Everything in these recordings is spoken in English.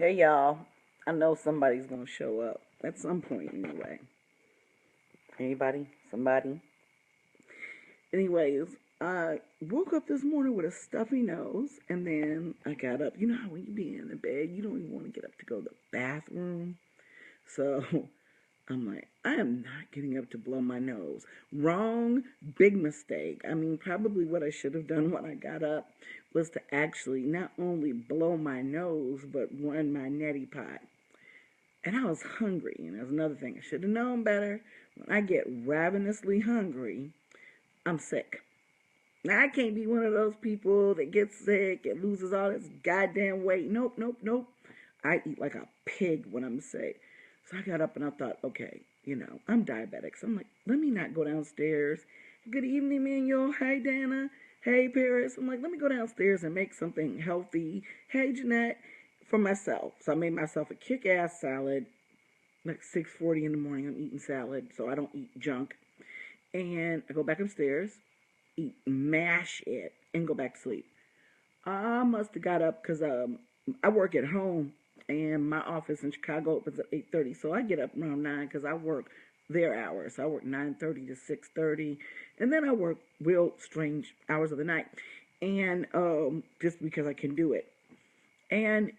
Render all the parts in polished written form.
Hey y'all, I know somebody's gonna show up at some point anyway. Anybody? Somebody? Anyways, I woke up this morning with a stuffy nose and then I got up. You know how when you be in the bed, you don't even want to get up to go to the bathroom? So I'm like, I am not getting up to blow my nose. Wrong, big mistake. I mean, probably what I should have done when I got up was to actually not only blow my nose, but run my neti pot. And I was hungry, and that's another thing. I should have known better. When I get ravenously hungry, I'm sick. Now, I can't be one of those people that gets sick and loses all this goddamn weight. Nope, nope, nope. I eat like a pig when I'm sick. So I got up and I thought, okay, I'm diabetic. So I'm like, let me not go downstairs. Good evening, Manuel. Hey, Dana. Hey, Paris. I'm like, let me go downstairs and make something healthy. Hey, Jeanette, for myself. So I made myself a kick-ass salad. Like 6:40 in the morning, I'm eating salad, so I don't eat junk. And I go back upstairs, eat, mash it, and go back to sleep. I must have got up because I work at home, and my office in Chicago opens at 8:30, so I get up around 9 because I work their hours. So I work 9:30 to 6:30, and then I work real strange hours of the night, and just because I can do it. And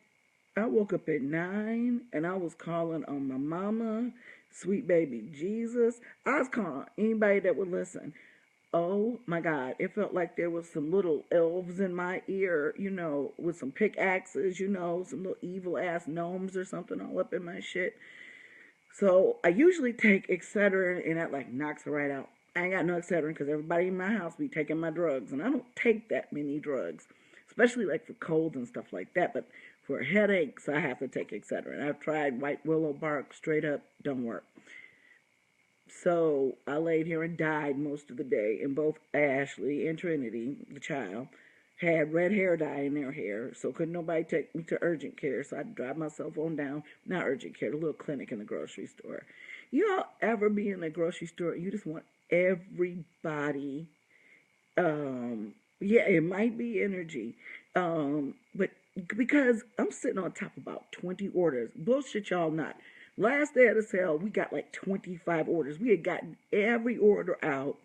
I woke up at 9 and I was calling on my mama, sweet baby Jesus. I was calling on anybody that would listen. Oh my God, it felt like there was some little elves in my ear, with some pickaxes, some little evil ass gnomes or something all up in my shit. So I usually take Excedrin and that like knocks it right out. I ain't got no Excedrin because everybody in my house be taking my drugs, and I don't take that many drugs, especially like for colds and stuff like that. But for headaches, I have to take Excedrin. I've tried white willow bark, straight up, don't work. So I laid here and died most of the day, and both Ashley and Trinity, the child, had red hair dye in their hair, so couldn't nobody take me to urgent care, so I had to drive myself on down, not urgent care, the little clinic in the grocery store. You all ever be in a grocery store and you just want everybody, yeah, it might be energy, but because I'm sitting on top of about 20 orders, bullshit y'all not. Last day of the sale, we got like 25 orders. We had gotten every order out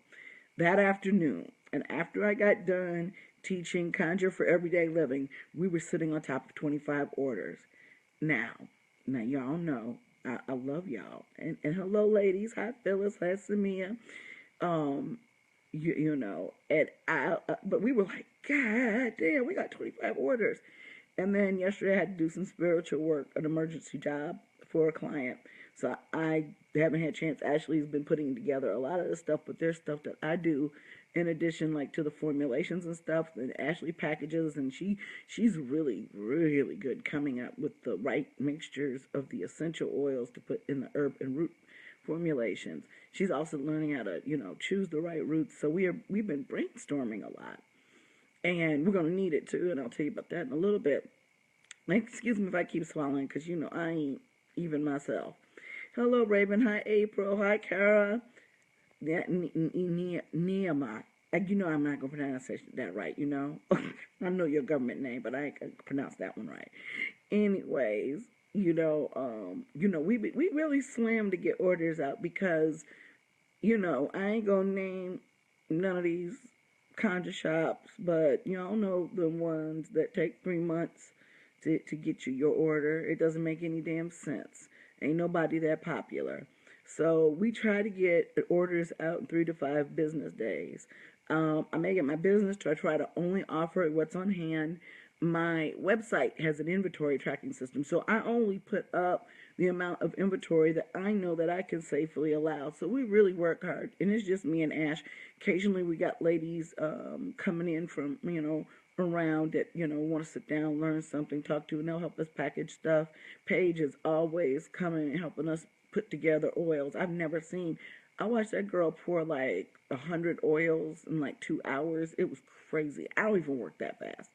that afternoon. And after I got done teaching Conjure for Everyday Living, we were sitting on top of 25 orders. Now, now y'all know I love y'all. And hello, ladies. Hi, Phyllis. Hi, Samia. Um, and but we were like, God damn, we got 25 orders. And then yesterday I had to do some spiritual work, an emergency job for a client. So I haven't had a chance. Ashley's been putting together a lot of the stuff, but there's stuff that I do in addition, like to the formulations and stuff that Ashley packages, and she's really really good coming up with the right mixtures of the essential oils to put in the herb and root formulations. She's also learning how to choose the right roots. So we've been brainstorming a lot, and we're gonna need it too. And I'll tell you about that in a little bit. Excuse me if I keep swallowing, because I ain't even myself. Hello, Raven. Hi, April. Hi, Kara. Nehemiah. I'm not going to pronounce that right, I know your government name, but I ain't going to pronounce that one right. Anyways, we really swam to get orders out because, I ain't going to name none of these conjure shops, but y'all know the ones that take 3 months to get you your order. It doesn't make any damn sense. Ain't nobody that popular. So we try to get orders out in 3 to 5 business days. I make it my business to try to only offer what's on hand. My website has an inventory tracking system, so I only put up the amount of inventory that I know that I can safely allow. So we really work hard, and it's just me and Ash. Occasionally we got ladies coming in from, around that, want to sit down, learn something, talk to, and they'll help us package stuff. Paige is always coming and helping us put together oils. I've never seen. I watched that girl pour like 100 oils in like 2 hours. It was crazy. I don't even work that fast.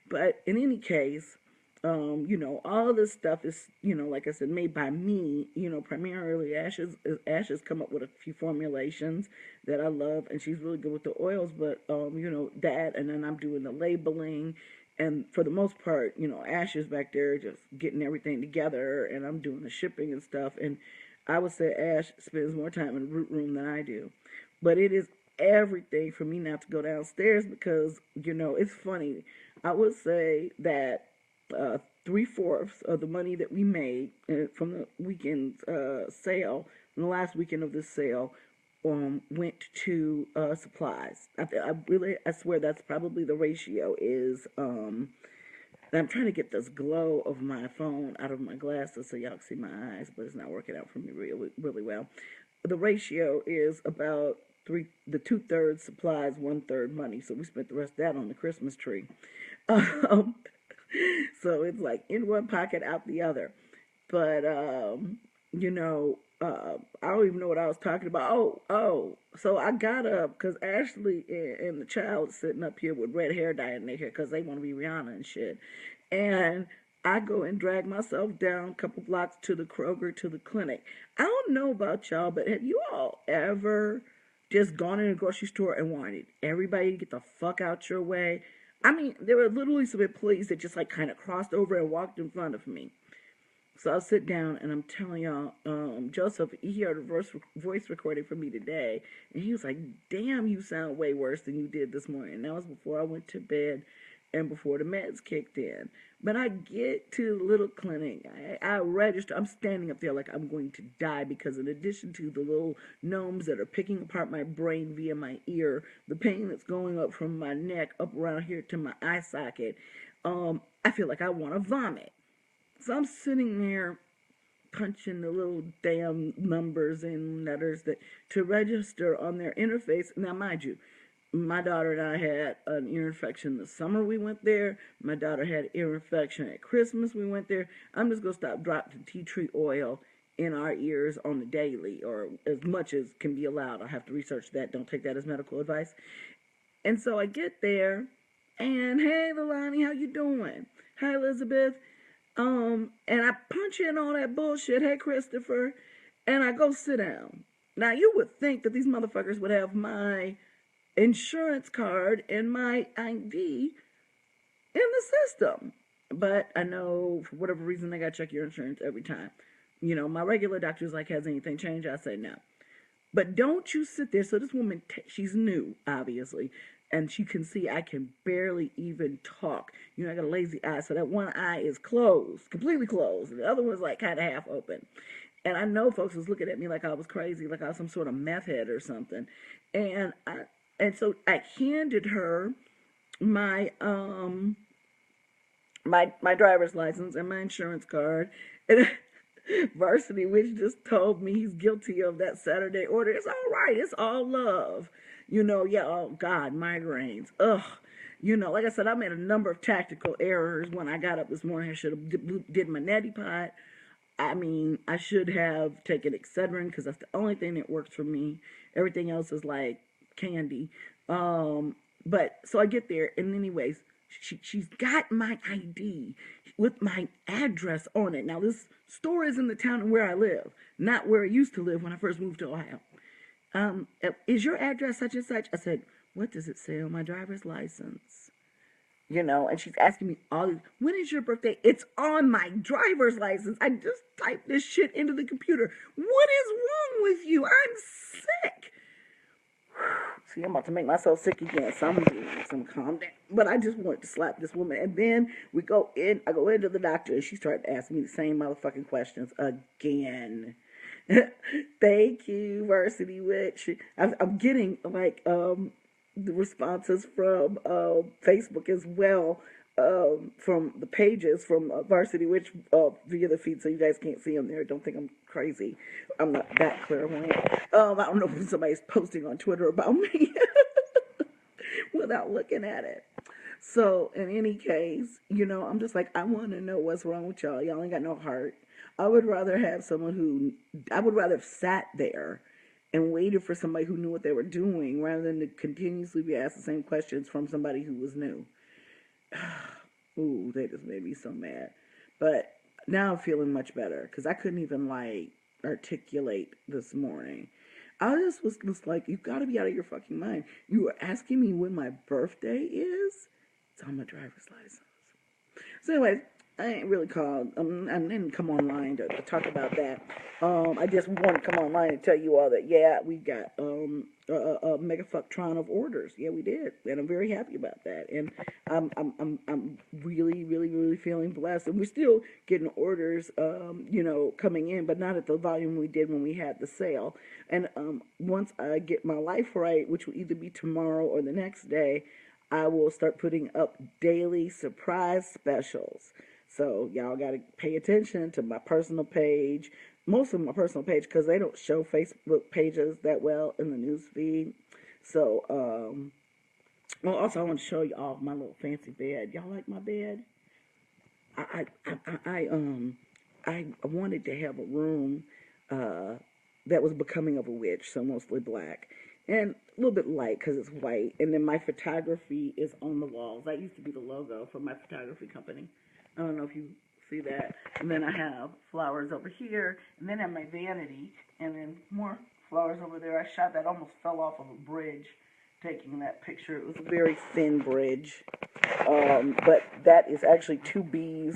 But in any case, all of this stuff is, like I said, made by me. Primarily Ashes come up with a few formulations that I love, and she's really good with the oils. But that, and then I'm doing the labeling And for the most part, Ash is back there just getting everything together, and I'm doing the shipping and stuff. And I would say Ash spends more time in the root room than I do. But it is everything for me not to go downstairs because, it's funny. I would say that 3/4 of the money that we made from the weekend sale, from the last weekend of this sale, went to supplies. I swear that's probably the ratio is. And I'm trying to get this glow of my phone out of my glasses so y'all can see my eyes, but it's not working out for me really, really well. The ratio is about the 2/3 supplies, 1/3 money. So we spent the rest of that on the Christmas tree. Um, so it's like in one pocket, out the other. But I don't even know what I was talking about. Oh. So I got up because Ashley and the child sitting up here with red hair dye in their hair because they want to be Rihanna and shit. And I go and drag myself down a couple blocks to the Kroger to the clinic. I don't know about y'all, but have you all ever just gone in a grocery store and wanted everybody to get the fuck out your way? I mean, there were literally some employees that just like kind of crossed over and walked in front of me. So I'll sit down and I'm telling y'all, Joseph, he heard a voice recording from me today, and he was like, damn, you sound way worse than you did this morning. And that was before I went to bed and before the meds kicked in. But I get to the little clinic, I register, I'm standing up there like I'm going to die because in addition to the little gnomes that are picking apart my brain via my ear, the pain that's going up from my neck up around here to my eye socket, I feel like I want to vomit. So I'm sitting there punching the little damn numbers and letters that to register on their interface. Now, mind you, my daughter and I had an ear infection the summer we went there. My daughter had ear infection at Christmas we went there. I'm just going to stop dropping tea tree oil in our ears on the daily, or as much as can be allowed. I'll have to research that. Don't take that as medical advice. And so I get there, and hey, Lilani, how you doing? Hi, Elizabeth. And I punch in all that bullshit, hey, Christopher, and I go sit down. Now, you would think that these motherfuckers would have my insurance card and my ID in the system. But I know, for whatever reason, they got to check your insurance every time. My regular doctor's like, has anything changed? I say no. But don't you sit there. So this woman, she's new, obviously. And she can see I can barely even talk. I got a lazy eye, so that one eye is closed, completely closed. And the other one's like kind of half open. And I know folks was looking at me like I was crazy, like I was some sort of meth head or something. So I handed her my my driver's license and my insurance card. And Varsity Witch just told me he's guilty of that Saturday order. It's all right. It's all love. Oh God, migraines. Ugh. Like I said, I made a number of tactical errors when I got up this morning. I should have did my neti pot. I mean, I should have taken Excedrin because that's the only thing that works for me. Everything else is like candy. But so I get there, and anyways, she's got my ID with my address on it. Now, this store is in the town where I live, not where I used to live when I first moved to Ohio. Is your address such and such? I said, what does it say on my driver's license? And she's asking me when is your birthday? It's on my driver's license. I just typed this shit into the computer. What is wrong with you? I'm sick. See, I'm about to make myself sick again. So I'm doing some calm down. But I just wanted to slap this woman. And then I go into the doctor, and she started asking me the same motherfucking questions again. Thank you, Varsity Witch. I'm getting like the responses from Facebook as well, from the pages from Varsity Witch via the feed, so you guys can't see them there. Don't think I'm crazy. I'm not that clairvoyant. I don't know if somebody's posting on Twitter about me without looking at it. So in any case, I'm just like, I want to know what's wrong with y'all. Y'all ain't got no heart. I would rather have have sat there and waited for somebody who knew what they were doing rather than to continuously be asked the same questions from somebody who was new. Ooh, they just made me so mad. But now I'm feeling much better because I couldn't even articulate this morning. I just was like, you've got to be out of your fucking mind. You were asking me when my birthday is? It's on my driver's license. So anyways, I ain't really called. I didn't come online to talk about that. I just want to come online and tell you all that yeah, we got a mega fucktron of orders. Yeah, we did, and I'm very happy about that. And I'm really feeling blessed. And we're still getting orders, coming in, but not at the volume we did when we had the sale. And once I get my life right, which will either be tomorrow or the next day, I will start putting up daily surprise specials. So y'all got to pay attention to my personal page, most of my personal page, because they don't show Facebook pages that well in the news feed. So, well, also I want to show you all my little fancy bed. Y'all like my bed? I, I, I, um, I wanted to have a room, uh, that was becoming of a witch, so mostly black, and a little bit light because it's white. And then my photography is on the walls. That used to be the logo for my photography company. I don't know if you see that. And then I have flowers over here, and then I have my vanity, and then more flowers over there. I shot that, almost fell off of a bridge taking that picture. It was a very thin bridge. But that is actually two bees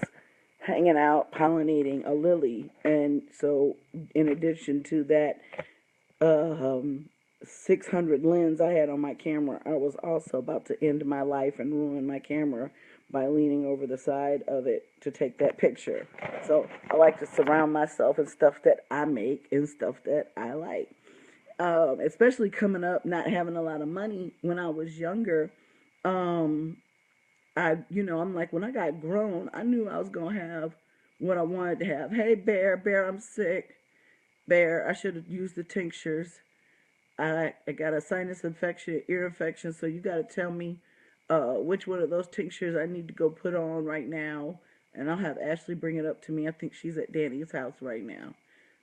hanging out pollinating a lily. And so, in addition to that, um, 600 lens I had on my camera, I was also about to end my life and ruin my camera by leaning over the side of it to take that picture. So I like to surround myself with stuff that I make and stuff that I like. Especially coming up, not having a lot of money when I was younger. Um, I'm like, when I got grown, I knew I was going to have what I wanted to have. Hey, Bear, I'm sick. Bear, I should have used the tinctures. I got a sinus infection, ear infection, so you got to tell me which one of those tinctures I need to go put on right now. And I'll have Ashley bring it up to me. I think she's at Danny's house right now.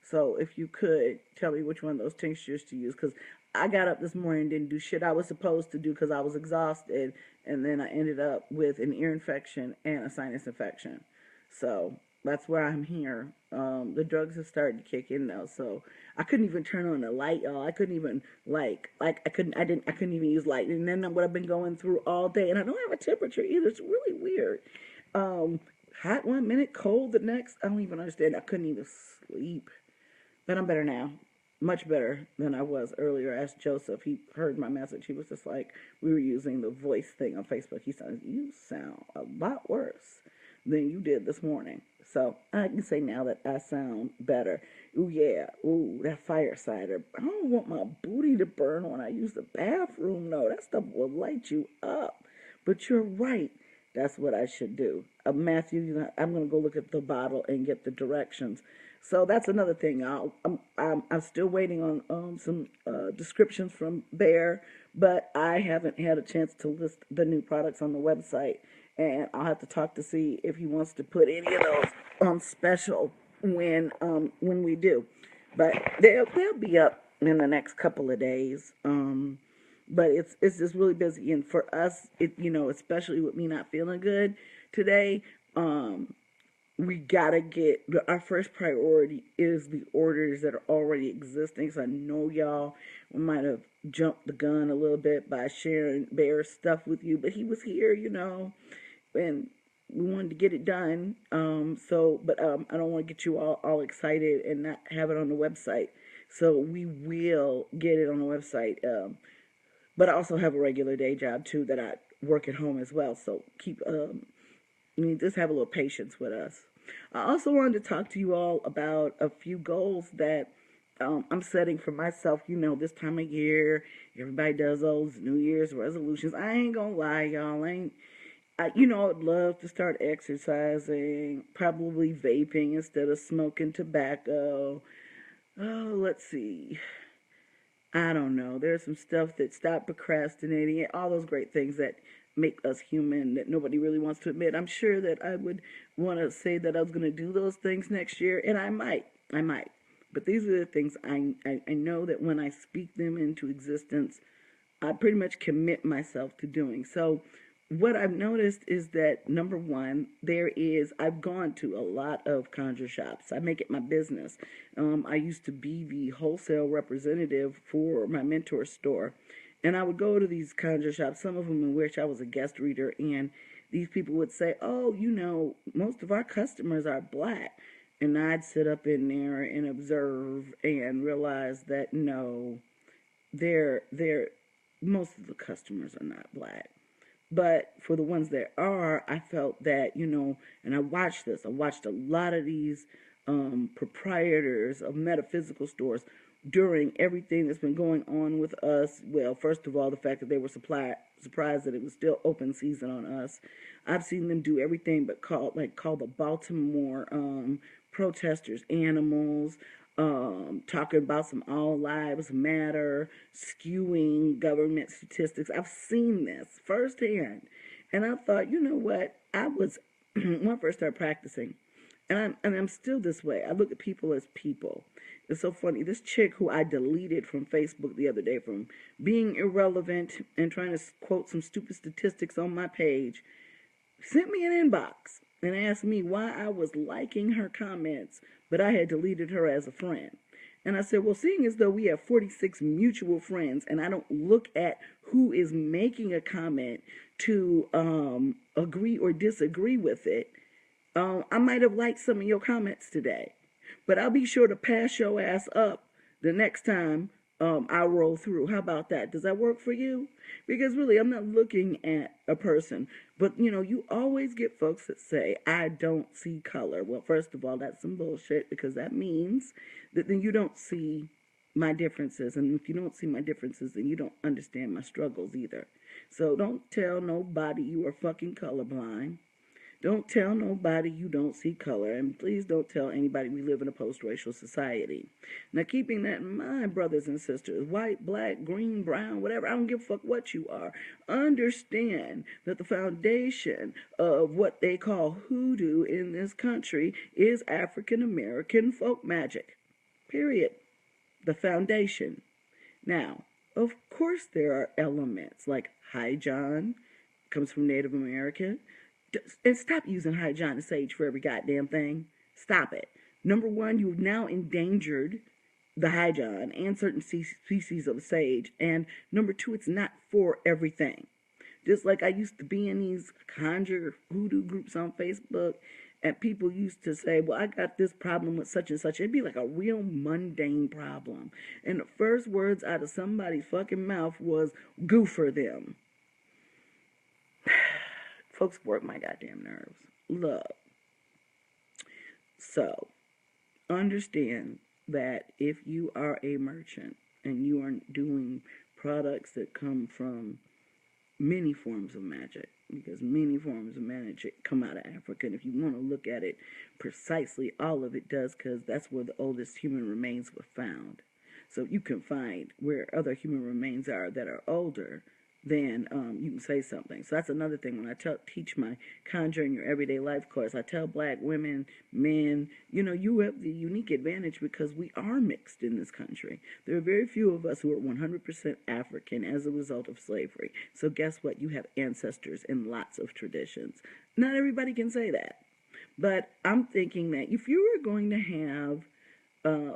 So if you could tell me which one of those tinctures to use, because I got up this morning and didn't do shit I was supposed to do because I was exhausted, and then I ended up with an ear infection and a sinus infection. So that's where I'm here. The drugs have started to kick in now, so I couldn't even turn on the light, y'all. I couldn't even I couldn't even use light. And then what I've been going through all day, and I don't have a temperature either. It's really weird. Um, Hot one minute, cold the next. I don't even understand. I couldn't even sleep. But I'm better now. Much better than I was earlier. I asked Joseph. He heard my message. He was just like, we were using the voice thing on Facebook. He said, you sound a lot worse than you did this morning. So I can say now that I sound better. Ooh, yeah. Ooh, that fire cider. I don't want my booty to burn when I use the bathroom, though. That stuff will light you up. But you're right. That's what I should do. Matthew, I'm going to go look at the bottle and get the directions. So that's another thing. I'm still waiting on some descriptions from Bear, but I haven't had a chance to list the new products on the website, and I'll have to talk to see if he wants to put any of those on special when we do. But they'll be up in the next couple of days. But it's just really busy, and for us, especially with me not feeling good today, we gotta get our first priority is the orders that are already existing. So I know y'all might have jumped the gun a little bit by sharing Bear's stuff with you, but he was here, and we wanted to get it done. But I don't want to get you all excited and not have it on the website. So we will get it on the website. But I also have a regular day job too that I work at home as well. So just have a little patience with us. I also wanted to talk to you all about a few goals that I'm setting for myself. This time of year, everybody does those New Year's resolutions. I ain't gonna lie, y'all. I'd love to start exercising, probably vaping instead of smoking tobacco. Oh, let's see. I don't know. There's some stuff that stop procrastinating, all those great things that make us human that nobody really wants to admit. I'm sure that I would want to say that I was going to do those things next year, and I might. But these are the things I know that when I speak them into existence, I pretty much commit myself to doing. So what I've noticed is that, number one, I've gone to a lot of conjure shops. I make it my business. I used to be the wholesale representative for my mentor store. And I would go to these conjure shops, some of them in which I was a guest reader, and these people would say, "Oh, most of our customers are black." And I'd sit up in there and observe and realize that no, they're most of the customers are not black. But for the ones that are, I felt that, and I watched this. I watched a lot of these proprietors of metaphysical stores during everything that's been going on with us. Well, first of all, the fact that they were surprised that it was still open season on us. I've seen them do everything but call the Baltimore protesters animals, talking about some all lives matter, skewing government statistics. I've seen this firsthand. And I thought, you know what? I was, when I first started practicing, and I'm still this way. I look at people as people. It's so funny. This chick who I deleted from Facebook the other day from being irrelevant and trying to quote some stupid statistics on my page sent me an inbox and asked me why I was liking her comments, but I had deleted her as a friend. And I said, well, seeing as though we have 46 mutual friends and I don't look at who is making a comment to agree or disagree with it, I might have liked some of your comments today. But I'll be sure to pass your ass up the next time I roll through. How about that? Does that work for you? Because really, I'm not looking at a person. But, you always get folks that say, I don't see color. Well, first of all, that's some bullshit because that means that then you don't see my differences. And if you don't see my differences, then you don't understand my struggles either. So don't tell nobody you are fucking colorblind. Don't tell nobody you don't see color, and please don't tell anybody we live in a post-racial society. Now, keeping that in mind, brothers and sisters, white, black, green, brown, whatever, I don't give a fuck what you are, understand that the foundation of what they call hoodoo in this country is African-American folk magic. Period. The foundation. Now, of course there are elements like High John, comes from Native American. And stop using High John and sage for every goddamn thing. Stop it. Number one, you've now endangered the High John and certain species of sage. And number two, it's not for everything. Just like I used to be in these conjure hoodoo groups on Facebook, and people used to say, well, I got this problem with such and such. It'd be like a real mundane problem. And the first words out of somebody's fucking mouth was, goofer them. Folks work my goddamn nerves. Look. So, understand that if you are a merchant and you are doing products that come from many forms of magic, because many forms of magic come out of Africa, and if you want to look at it precisely, all of it does, because that's where the oldest human remains were found. So you can find where other human remains are that are older, then you can say something. So that's another thing. When I teach my Conjuring Your Everyday Life course, I tell black women, men, you have the unique advantage because we are mixed in this country. There are very few of us who are 100% African as a result of slavery. So guess what? You have ancestors in lots of traditions. Not everybody can say that. But I'm thinking that if you are going to have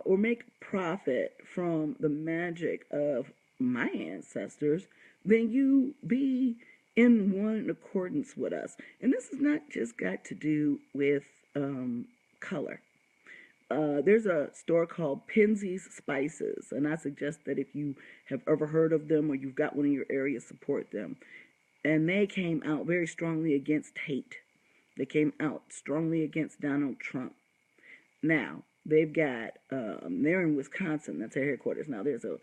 or make profit from the magic of my ancestors, then you be in one accordance with us. And this has not just got to do with color. There's a store called Penzeys Spices, and I suggest that if you have ever heard of them or you've got one in your area, support them. And they came out very strongly against hate. They came out strongly against Donald Trump. Now, they've got, they're in Wisconsin, that's their headquarters. Now, there's a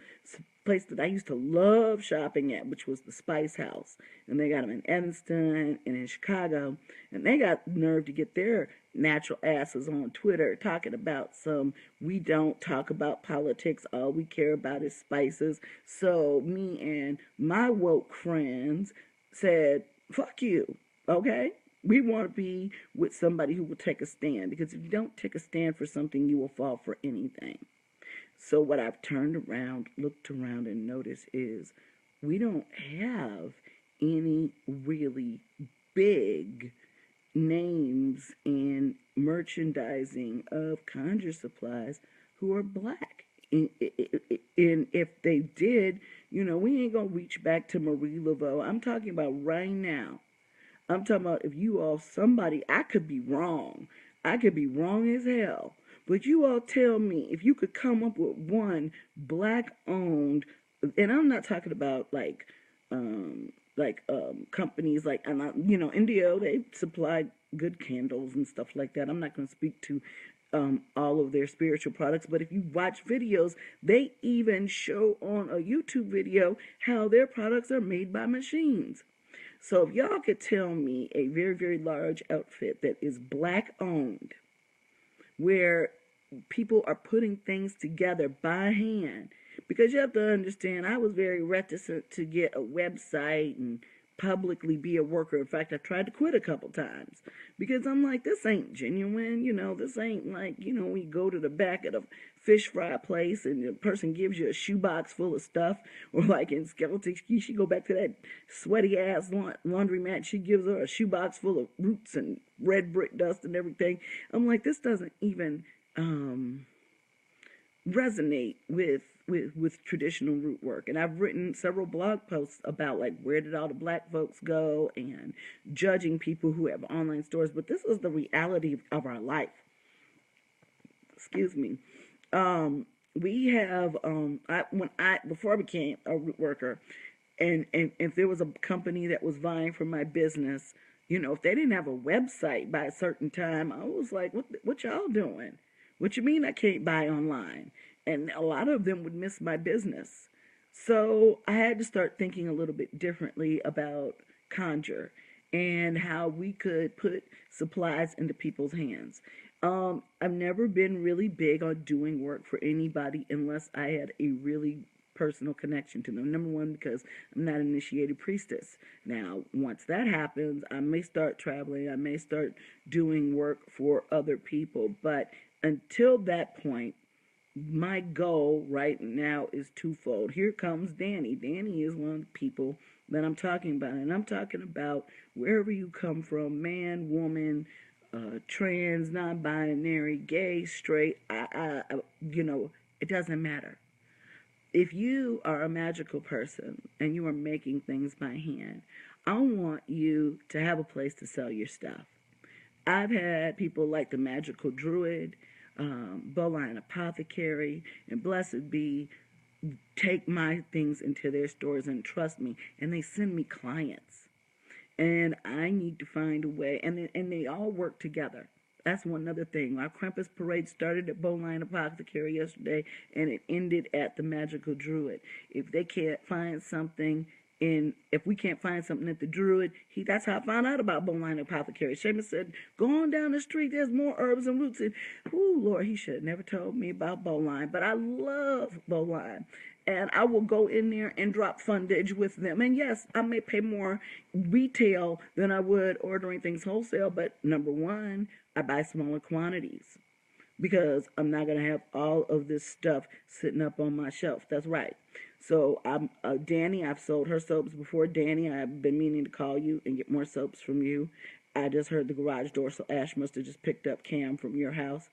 place that I used to love shopping at, which was the Spice House. And they got them in Evanston and in Chicago. And they got nerve to get their natural asses on Twitter talking about we don't talk about politics, all we care about is spices. So me and my woke friends said, fuck you, okay? We want to be with somebody who will take a stand, because if you don't take a stand for something, you will fall for anything. So what I've turned around, looked around, and noticed is we don't have any really big names in merchandising of conjure supplies who are black And if they did, we ain't gonna reach back to Marie Laveau. I'm talking about right now. I'm talking about if you all somebody, I could be wrong. I could be wrong as hell. But you all tell me if you could come up with one black owned, and I'm not talking about companies like, and Indio, they supply good candles and stuff like that. I'm not going to speak to all of their spiritual products, but if you watch videos, they even show on a YouTube video how their products are made by machines. So if y'all could tell me a very, very large outfit that is black owned, where people are putting things together by hand, because you have to understand, I was very reticent to get a website and publicly be a worker. In fact, I tried to quit a couple times because I'm like, this ain't genuine. This ain't like, we go to the back of the fish fry place and the person gives you a shoebox full of stuff, or like in Skeleton Key, she go back to that sweaty ass laundromat. She gives her a shoebox full of roots and red brick dust and everything. I'm like, this doesn't even resonate with traditional root work. And I've written several blog posts about like where did all the black folks go and judging people who have online stores, but this is the reality of our life. Excuse me. We have before I became a root worker, and if there was a company that was vying for my business, if they didn't have a website by a certain time, I was like, what y'all doing? What you mean I can't buy online? And a lot of them would miss my business. So I had to start thinking a little bit differently about Conjure and how we could put supplies into people's hands. I've never been really big on doing work for anybody unless I had a really personal connection to them. Number one, because I'm not an initiated priestess. Now, once that happens, I may start traveling. I may start doing work for other people. But until that point, my goal right now is twofold. Here comes Danny. Danny is one of the people that I'm talking about. And I'm talking about wherever you come from, man, woman, trans, non-binary, gay, straight, it doesn't matter. If you are a magical person and you are making things by hand, I want you to have a place to sell your stuff. I've had people like the Magical Druid, Bowline Apothecary, and Blessed Be take my things into their stores and trust me, and they send me clients. And I need to find a way, and they all work together. That's one other thing. Our Krampus parade started at Bowline Apothecary yesterday, and it ended at the Magical Druid. If they can't find something if we can't find something at the Druid, that's how I found out about Bowline Apothecary. Seamus said, go on down the street, there's more herbs and roots. And, oh, Lord, he should have never told me about Bowline. But I love Bowline. And I will go in there and drop fundage with them. And yes, I may pay more retail than I would ordering things wholesale. But number one, I buy smaller quantities because I'm not going to have all of this stuff sitting up on my shelf. That's right. So I'm Danny, I've sold her soaps before. Danny, I've been meaning to call you and get more soaps from you. I just heard the garage door, so Ash must have just picked up Cam from your house.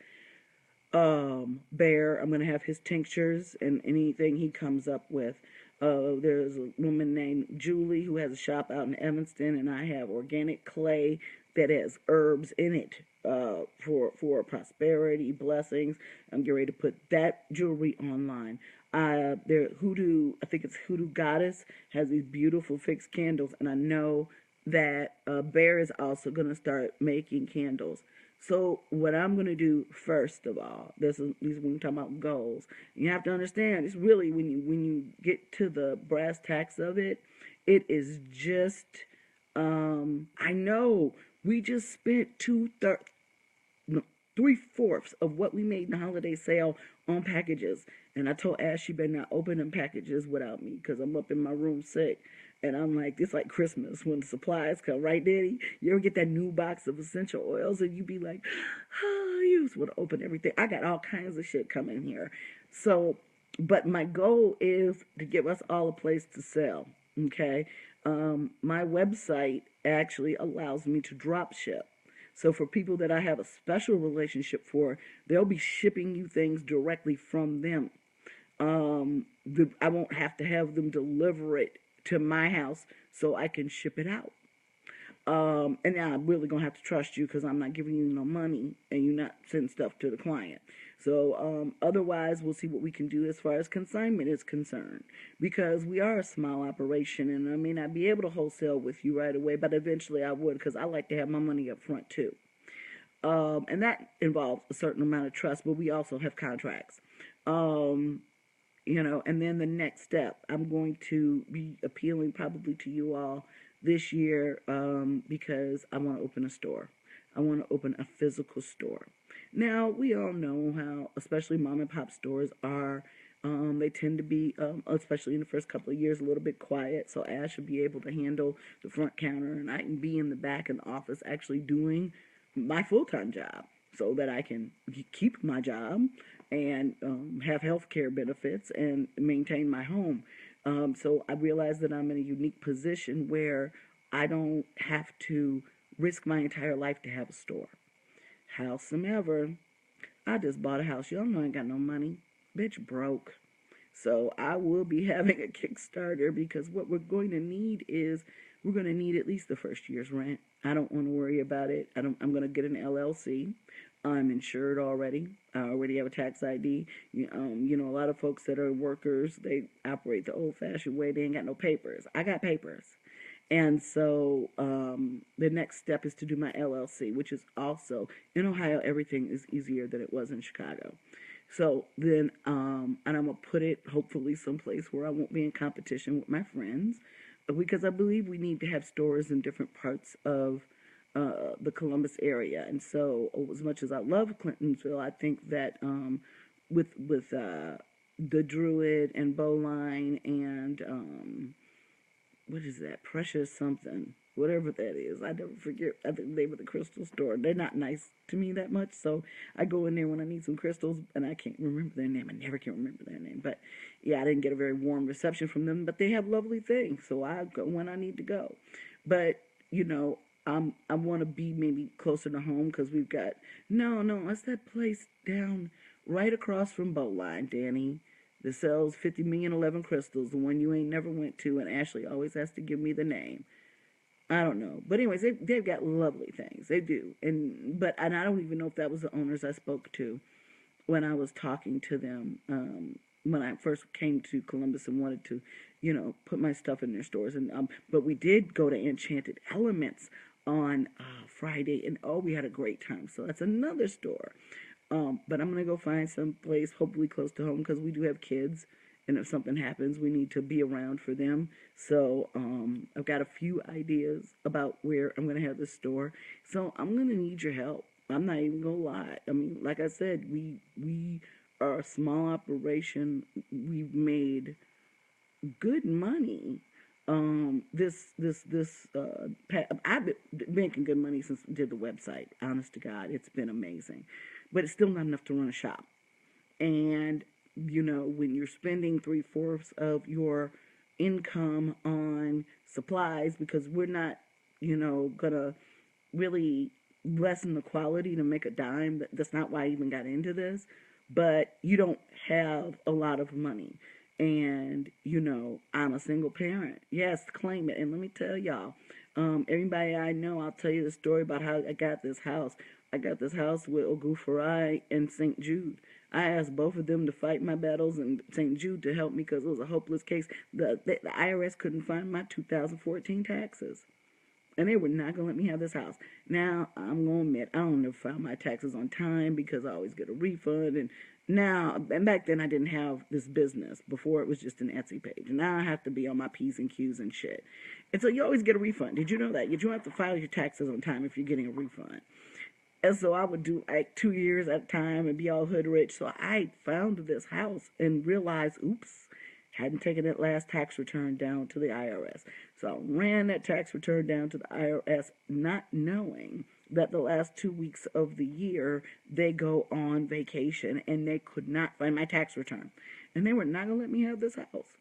Bear, I'm going to have his tinctures and anything he comes up with. There's a woman named Julie who has a shop out in Evanston, and I have organic clay that has herbs in it for prosperity, blessings. I'm getting ready to put that jewelry online. Hoodoo, I think it's Hoodoo Goddess, has these beautiful fixed candles, and I know that Bear is also going to start making candles. So what I'm going to do first of all, these when you're talking about goals, you have to understand, it's really when you get to the brass tacks of it, it is just, I know we just spent 3/4 of what we made in the holiday sale on packages. And I told Ash, you better not open them packages without me because I'm up in my room sick. And I'm like, it's like Christmas when the supplies come, right, Daddy? You ever get that new box of essential oils and you be like, oh, you just want to open everything. I got all kinds of shit coming here. So, but my goal is to give us all a place to sell, okay? My website actually allows me to drop ship. So for people that I have a special relationship for, they'll be shipping you things directly from them. I won't have to have them deliver it to my house so I can ship it out. And now I'm really gonna have to trust you because I'm not giving you no money and you're not sending stuff to the client. So otherwise, we'll see what we can do as far as consignment is concerned, because we are a small operation, and I may not be able to wholesale with you right away, but eventually I would, because I like to have my money up front too. And that involves a certain amount of trust, but we also have contracts. Um, and then the next step, I'm going to be appealing probably to you all this year, because I want to open a store. I want to open a physical store. Now, we all know how, especially mom and pop stores are. They tend to be, especially in the first couple of years, a little bit quiet. So Ash should be able to handle the front counter, and I can be in the back in the office actually doing my full-time job so that I can keep my job and have health care benefits and maintain my home. So I realize that I'm in a unique position where I don't have to risk my entire life to have a store. Howsoever, I just bought a house. Y'all know I ain't got no money. Bitch broke. So I will be having a Kickstarter, because what we're going to need is we're going to need at least the first year's rent. I don't want to worry about it. I'm going to get an LLC. I'm insured already. I already have a tax ID. A lot of folks that are workers, they operate the old-fashioned way. They ain't got no papers. I got papers. And so the next step is to do my LLC, which is also, in Ohio, everything is easier than it was in Chicago. So then, and I'm going to put it hopefully someplace where I won't be in competition with my friends, because I believe we need to have stores in different parts of the Columbus area. And so, as much as I love Clintonsville, I think that with the Druid and Bowline and what is that? Precious something. Whatever that is. I never forget. I think they were the crystal store. They're not nice to me that much, so I go in there when I need some crystals, and I can't remember their name. I never can remember their name. But, yeah, I didn't get a very warm reception from them, but they have lovely things, so I go when I need to go. But, I want to be maybe closer to home, because we've got... No, that's that place down right across from Bowline, Danny, that sells 50 million 11 crystals, the one you ain't never went to, and Ashley always has to give me the name. I don't know. But anyways, they've got lovely things. They do. And I don't even know if that was the owners I spoke to when I was talking to them, when I first came to Columbus and wanted to, put my stuff in their stores. And but we did go to Enchanted Elements on Friday, and we had a great time. So that's another store. But I'm going to go find some place, hopefully close to home, because we do have kids. And if something happens, we need to be around for them. So I've got a few ideas about where I'm going to have this store. So I'm going to need your help. I'm not even going to lie. I mean, like I said, we are a small operation. We've made good money. I've been making good money since we did the website. Honest to God, it's been amazing. But it's still not enough to run a shop. And when you're spending 3/4 of your income on supplies, because we're not, gonna really lessen the quality to make a dime. That's not why I even got into this. But you don't have a lot of money. And, I'm a single parent. Yes, claim it. And let me tell y'all, everybody I know, I'll tell you the story about how I got this house. I got this house with Ogufarai and St. Jude. I asked both of them to fight my battles and St. Jude to help me, because it was a hopeless case. The IRS couldn't find my 2014 taxes. And they were not going to let me have this house. Now, I'm going to admit, I don't never file my taxes on time, because I always get a refund. And back then I didn't have this business. Before it was just an Etsy page. Now I have to be on my P's and Q's and shit. And so you always get a refund. Did you know that? You don't have to file your taxes on time if you're getting a refund. And so I would do like 2 years at a time and be all hood rich. So I found this house and realized, oops, hadn't taken that last tax return down to the IRS. So I ran that tax return down to the IRS, not knowing that the last 2 weeks of the year, they go on vacation, and they could not find my tax return. And they were not going to let me have this house.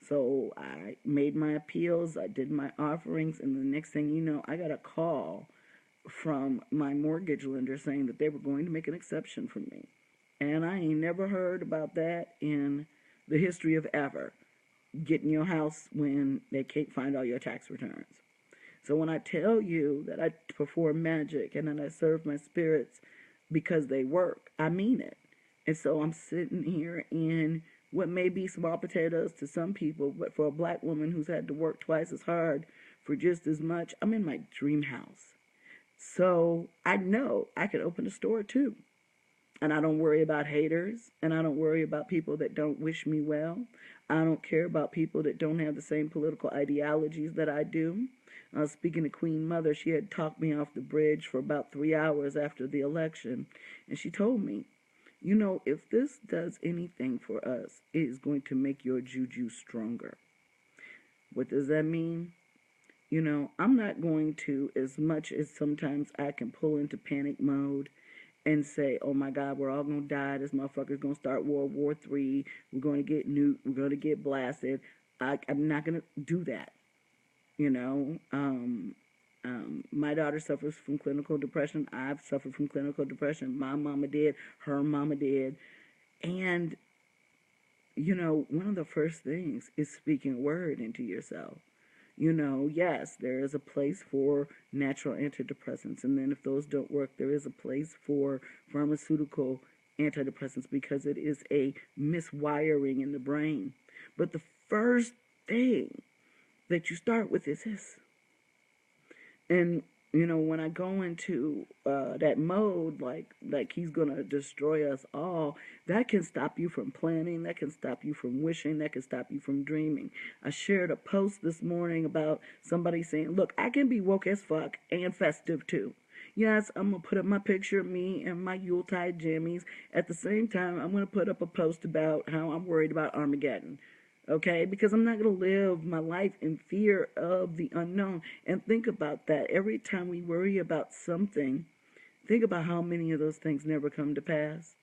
So I made my appeals, I did my offerings, and the next thing you know, I got a call from my mortgage lender saying that they were going to make an exception for me. And I ain't never heard about that in the history of ever. Get in your house when they can't find all your tax returns. So when I tell you that I perform magic and that I serve my spirits because they work, I mean it. And so I'm sitting here in what may be small potatoes to some people, but for a black woman who's had to work twice as hard for just as much, I'm in my dream house. So I know I could open a store too. And I don't worry about haters, and I don't worry about people that don't wish me well. I don't care about people that don't have the same political ideologies that I do. Speaking to Queen Mother, she had talked me off the bridge for about 3 hours after the election, and she told me, you know, if this does anything for us, it is going to make your juju stronger. What does that mean? You know, I'm not going to, as much as sometimes I can pull into panic mode and say, oh my God, we're all going to die. This motherfucker's going to start World War III. We're going to get nuked. We're going to get blasted. I'm not going to do that. You know, my daughter suffers from clinical depression. I've suffered from clinical depression. My mama did. Her mama did. And, you know, one of the first things is speaking a word into yourself. You know, yes, there is a place for natural antidepressants. And then if those don't work, there is a place for pharmaceutical antidepressants because it is a miswiring in the brain. But the first thing that you start with is this. And, you know, when I go into that mode, like he's going to destroy us all, that can stop you from planning, that can stop you from wishing, that can stop you from dreaming. I shared a post this morning about somebody saying, look, I can be woke as fuck and festive too. Yes, I'm going to put up my picture of me and my Yuletide jammies. At the same time, I'm going to put up a post about how I'm worried about Armageddon. Okay, because I'm not going to live my life in fear of the unknown. And think about that. Every time we worry about something, think about how many of those things never come to pass.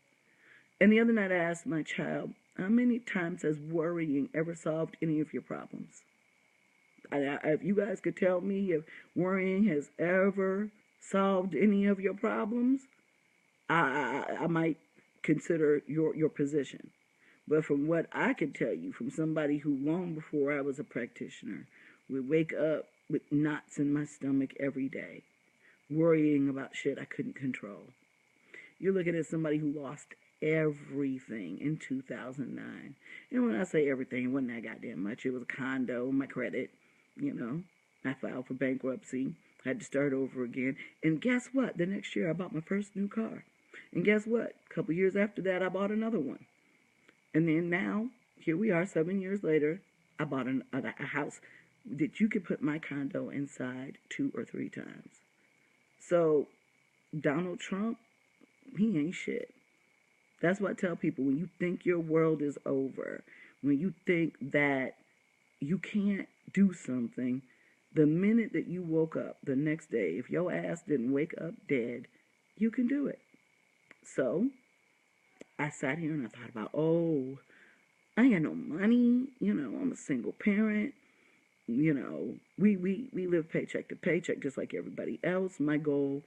And the other night I asked my child, how many times has worrying ever solved any of your problems? If you guys could tell me if worrying has ever solved any of your problems, I might consider your position. But from what I can tell you, from somebody who long before I was a practitioner would wake up with knots in my stomach every day, worrying about shit I couldn't control. You're looking at somebody who lost everything in 2009. And when I say everything, it wasn't that goddamn much. It was a condo, my credit, you know. I filed for bankruptcy, had to start over again. And guess what? The next year I bought my first new car. And guess what? A couple years after that, I bought another one. And then now, here we are 7 years later, I bought a house that you could put my condo inside 2 or 3 times. So, Donald Trump, he ain't shit. That's what I tell people. When you think your world is over, when you think that you can't do something, the minute that you woke up the next day, if your ass didn't wake up dead, you can do it. So, I sat here and I thought about, oh, I ain't got no money. You know, I'm a single parent. You know, we live paycheck to paycheck just like everybody else. My goal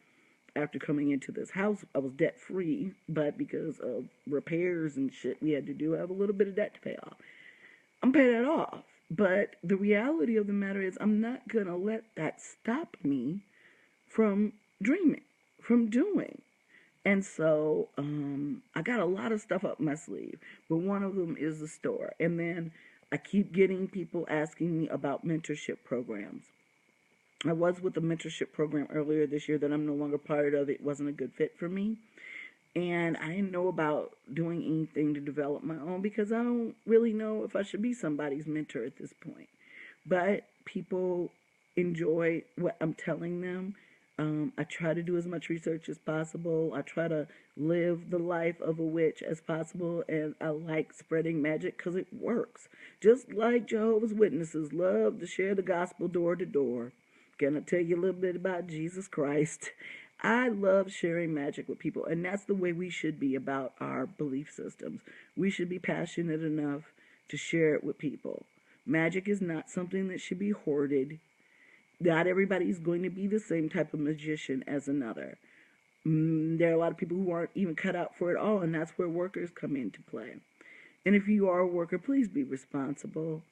after coming into this house, I was debt free, but because of repairs and shit we had to do, I have a little bit of debt to pay off. I'm paying that off. But the reality of the matter is I'm not going to let that stop me from dreaming, from doing. And so I got a lot of stuff up my sleeve, but one of them is the store. And then I keep getting people asking me about mentorship programs. I was with a mentorship program earlier this year that I'm no longer part of. It wasn't a good fit for me. And I didn't know about doing anything to develop my own because I don't really know if I should be somebody's mentor at this point. But people enjoy what I'm telling them. I try to do as much research as possible. I try to live the life of a witch as possible, and I like spreading magic because it works. Just like Jehovah's Witnesses love to share the gospel door to door. Gonna tell you a little bit about Jesus Christ. I love sharing magic with people, and that's the way we should be about our belief systems. We should be passionate enough to share it with people. Magic is not something that should be hoarded. Not everybody's going to be the same type of magician as another. There are a lot of people who aren't even cut out for it all, and that's where workers come into play. And if you are a worker, please be responsible.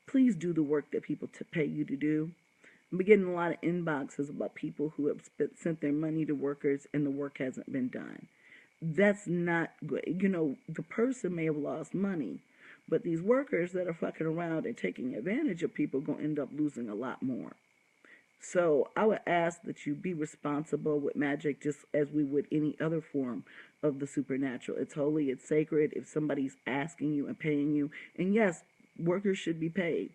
Please do the work that people pay you to do. I'm getting a lot of inboxes about people who have sent their money to workers and the work hasn't been done. That's not good. The person may have lost money, but these workers that are fucking around and taking advantage of people are going to end up losing a lot more. So I would ask that you be responsible with magic just as we would any other form of the supernatural. It's holy, it's sacred. If somebody's asking you and paying you, and yes, workers should be paid.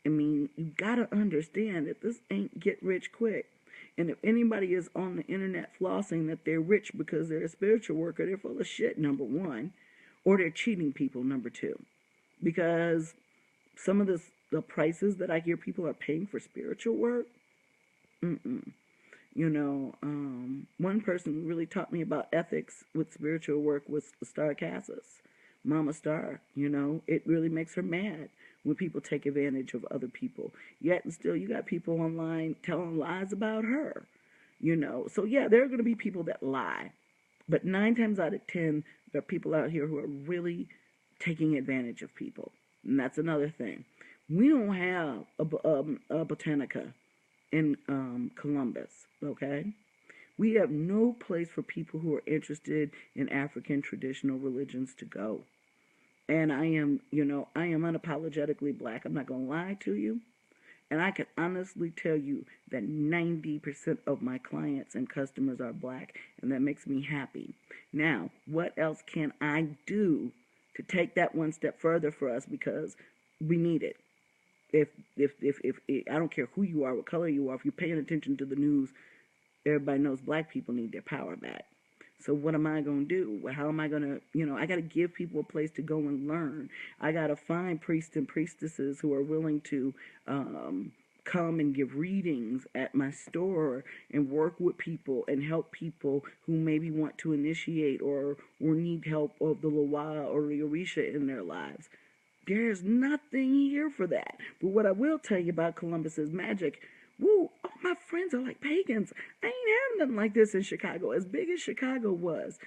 I mean, you gotta understand that this ain't get rich quick. And if anybody is on the internet flossing that they're rich because they're a spiritual worker, they're full of shit, number one, or they're cheating people, number two. Because some of the prices that I hear people are paying for spiritual work, one person who really taught me about ethics with spiritual work was Star Cassis, Mama Star. It really makes her mad when people take advantage of other people. Yet and still, you got people online telling lies about her. So yeah, there are going to be people that lie, but 9 times out of 10, there are people out here who are really taking advantage of people, and that's another thing. We don't have a Botanica in Columbus, okay? We have no place for people who are interested in African traditional religions to go. And I am unapologetically black. I'm not going to lie to you. And I can honestly tell you that 90% of my clients and customers are black, and that makes me happy. Now, what else can I do to take that one step further for us, because we need it? If I don't care who you are, what color you are, if you're paying attention to the news, everybody knows black people need their power back. So what am I going to do? How am I going to, I got to give people a place to go and learn. I got to find priests and priestesses who are willing to come and give readings at my store and work with people and help people who maybe want to initiate or need help of the Loa or the Orisha in their lives. There's nothing here for that. But what I will tell you about Columbus's magic, woo, all my friends are like pagans. I ain't having nothing like this in Chicago. As big as Chicago was,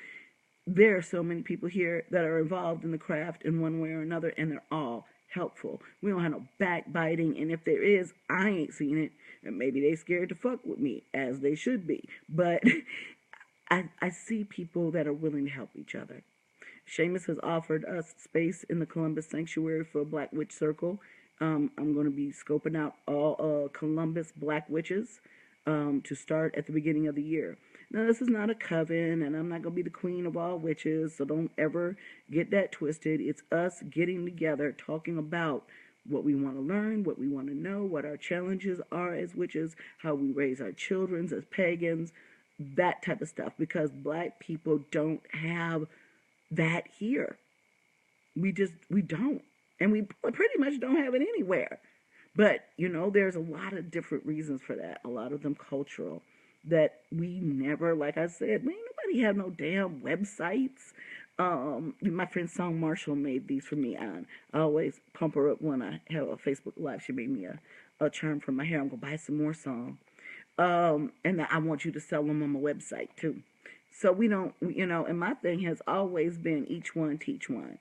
there are so many people here that are involved in the craft in one way or another, and they're all helpful. We don't have no backbiting, and if there is, I ain't seen it, and maybe they scared to fuck with me, as they should be. But I see people that are willing to help each other. Seamus has offered us space in the Columbus Sanctuary for a Black Witch Circle. I'm going to be scoping out all Columbus Black Witches to start at the beginning of the year. Now, this is not a coven, and I'm not going to be the queen of all witches, so don't ever get that twisted. It's us getting together, talking about what we want to learn, what we want to know, what our challenges are as witches, how we raise our children as pagans, that type of stuff, because black people don't have that here. We don't. And we pretty much don't have it anywhere. But, there's a lot of different reasons for that. A lot of them cultural. That we never, like I said, ain't nobody have no damn websites. My friend Song Marshall made these for me. I always pump her up when I have a Facebook Live. She made me a charm for my hair. I'm going to buy some more Song. And I want you to sell them on my website, too. So we don't, and my thing has always been each one teach one.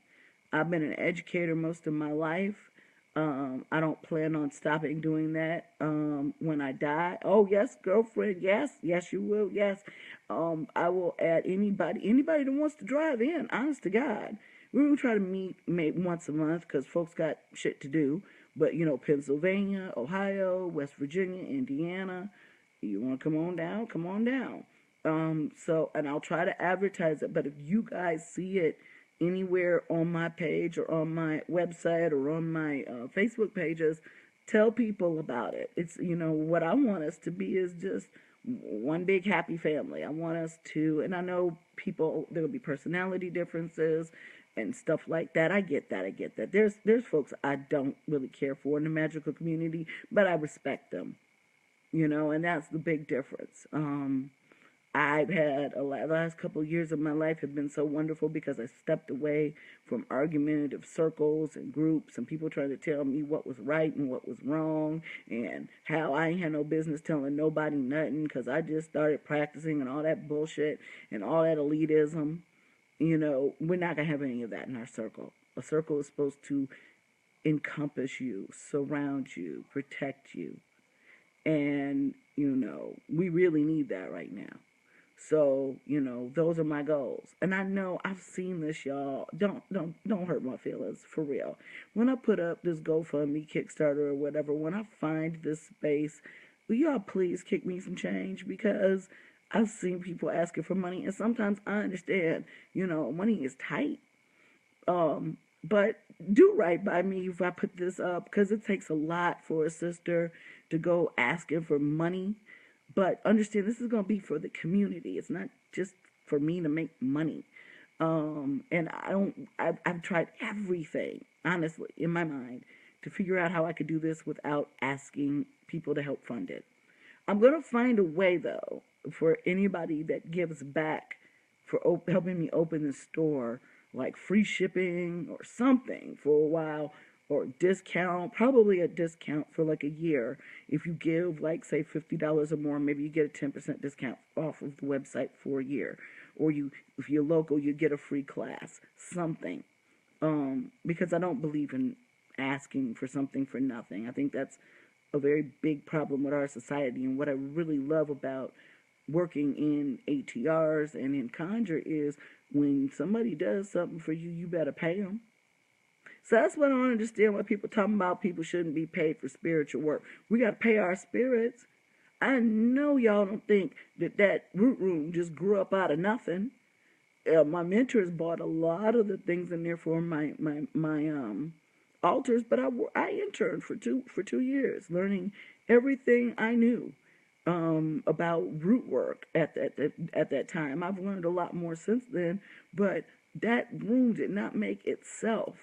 I've been an educator most of my life. I don't plan on stopping doing that when I die. Oh, yes, girlfriend, yes, you will, yes. I will add anybody that wants to drive in, honest to God. We're going to try to meet maybe once a month because folks got shit to do. But, Pennsylvania, Ohio, West Virginia, Indiana, you want to come on down, come on down. And I'll try to advertise it, but if you guys see it anywhere on my page or on my website or on my Facebook pages, tell people about it. It's, what I want us to be is just one big happy family. I want us to, and I know people, there'll be personality differences and stuff like that. I get that. There's folks I don't really care for in the magical community, but I respect them, and that's the big difference. I've had the last couple of years of my life have been so wonderful because I stepped away from argumentative circles and groups and people trying to tell me what was right and what was wrong and how I ain't had no business telling nobody nothing because I just started practicing and all that bullshit and all that elitism. We're not going to have any of that in our circle. A circle is supposed to encompass you, surround you, protect you. And, we really need that right now. So, those are my goals. And I know I've seen this, y'all. Don't hurt my feelings, for real. When I put up this GoFundMe, Kickstarter, or whatever, when I find this space, will y'all please kick me some change? Because I've seen people asking for money, and sometimes I understand, money is tight. But do right by me if I put this up, because it takes a lot for a sister to go asking for money. But understand, this is going to be for the community. It's not just for me to make money. And I've tried everything, honestly, in my mind, to figure out how I could do this without asking people to help fund it. I'm going to find a way, though, for anybody that gives back for helping me open the store, like free shipping or something for a while, or discount, probably a discount for like a year. If you give, like, say $50 or more, maybe you get a 10% discount off of the website for a year. Or if you're local, you get a free class, something. Because I don't believe in asking for something for nothing. I think that's a very big problem with our society. And what I really love about working in ATRs and in Conjure is when somebody does something for you, you better pay them. So that's what I don't understand, when people talking about people shouldn't be paid for spiritual work. We got to pay our spirits. I know y'all don't think that root room just grew up out of nothing. My mentors bought a lot of the things in there for my altars, but I interned for 2 years, learning everything I knew about root work at that time. I've learned a lot more since then, but that room did not make itself.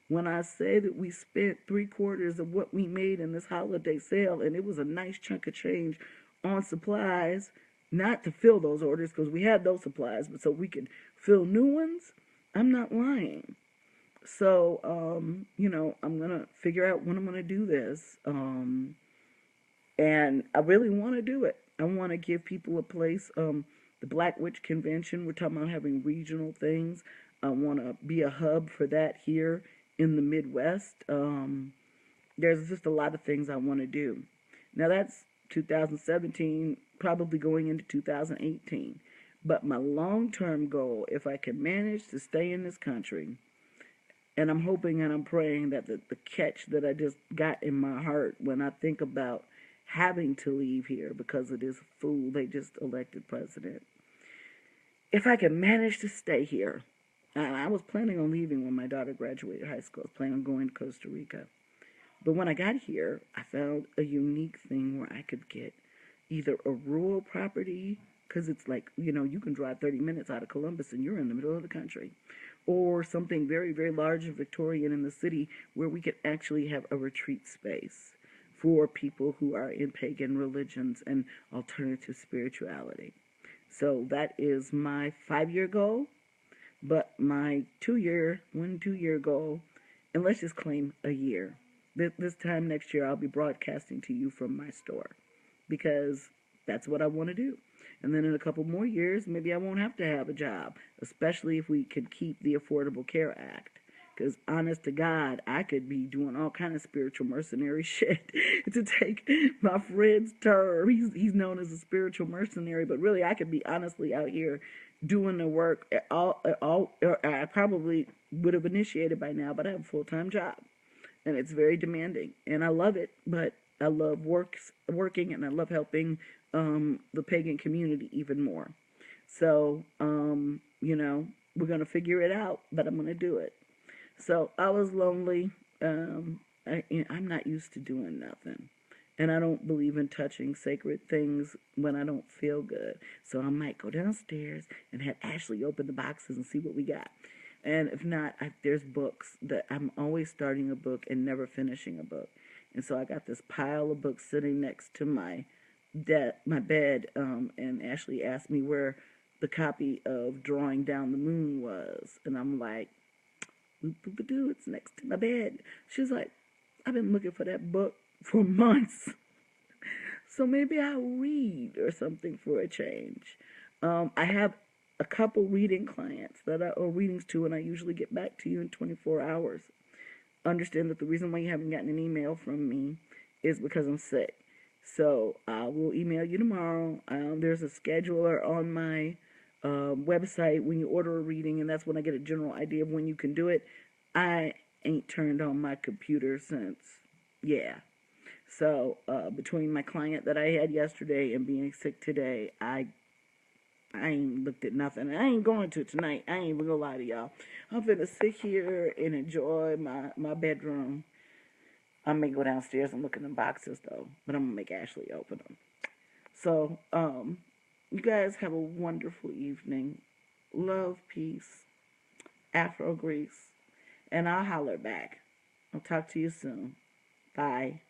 When I say that we spent 3/4 of what we made in this holiday sale, and it was a nice chunk of change on supplies, not to fill those orders because we had those supplies, but so we could fill new ones, I'm not lying. So, I'm going to figure out when I'm going to do this. And I really want to do it. I want to give people a place. The Black Witch Convention, we're talking about having regional things. I want to be a hub for that here in the Midwest. There's just a lot of things I want to do. Now that's 2017, probably going into 2018. But my long-term goal, if I can manage to stay in this country, and I'm hoping and I'm praying that the catch that I just got in my heart when I think about having to leave here because of this fool they just elected president. If I can manage to stay here, and I was planning on leaving when my daughter graduated high school. I was planning on going to Costa Rica. But when I got here, I found a unique thing where I could get either a rural property, because it's like, you can drive 30 minutes out of Columbus and you're in the middle of the country, or something very, very large and Victorian in the city where we could actually have a retreat space for people who are in pagan religions and alternative spirituality. So that is my 5-year goal. But my 2-year goal, and let's just claim a year. This time next year, I'll be broadcasting to you from my store because that's what I want to do. And then in a couple more years, maybe I won't have to have a job, especially if we could keep the Affordable Care Act. Because honest to God, I could be doing all kind of spiritual mercenary shit to take my friend's term. He's known as a spiritual mercenary, but really I could be honestly out here doing the work. I probably would have initiated by now, but I have a full-time job, and it's very demanding, and I love it. But I love working, and I love helping the pagan community even more. So, we're gonna figure it out, but I'm gonna do it. So I was lonely. I'm not used to doing nothing. And I don't believe in touching sacred things when I don't feel good. So I might go downstairs and have Ashley open the boxes and see what we got. And if not, there's books that I'm always starting a book and never finishing a book. And so I got this pile of books sitting next to my bed. And Ashley asked me where the copy of Drawing Down the Moon was. And I'm like, it's next to my bed. She's like, I've been looking for that book for months. So maybe I'll read or something for a change. I have a couple reading clients that I owe readings to, and I usually get back to you in 24 hours. Understand that the reason why you haven't gotten an email from me is because I'm sick. So I will email you tomorrow. There's a scheduler on my website when you order a reading, and that's when I get a general idea of when you can do it. I ain't turned on my computer since, yeah. So between my client that I had yesterday and being sick today, I ain't looked at nothing. I ain't going to tonight. I ain't even gonna lie to y'all. I'm finna sit here and enjoy my bedroom. I may go downstairs and look in the boxes though, but I'm gonna make Ashley open them. So, you guys have a wonderful evening. Love, peace, Afro Grease, and I'll holler back. I'll talk to you soon. Bye.